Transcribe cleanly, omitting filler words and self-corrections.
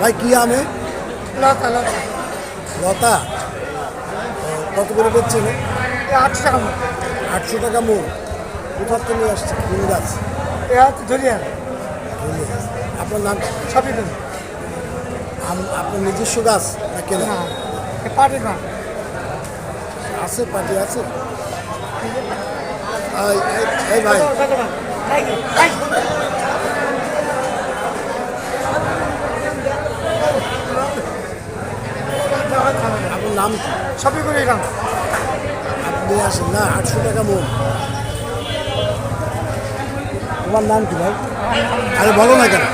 ভাই কি আমে? লতা লতা লতা। কত করে বেচছেন? 800 টাকা মন। 800 টাকা মন। কোথার থেকে নিয়ে আসছে কোন গাছ? ধরিয়া আপনার নাম? সবই দেন আপনার নিজস্ব গাছ না কেনা? না পাটের না আছে, পাটি আছে। এই ভাই, আপনার নাম কি? সবই করে এলাম। আপনি আসেন না 800 টাকা মন। তোমার নাম কি ভাই? আরে বলো না কেন?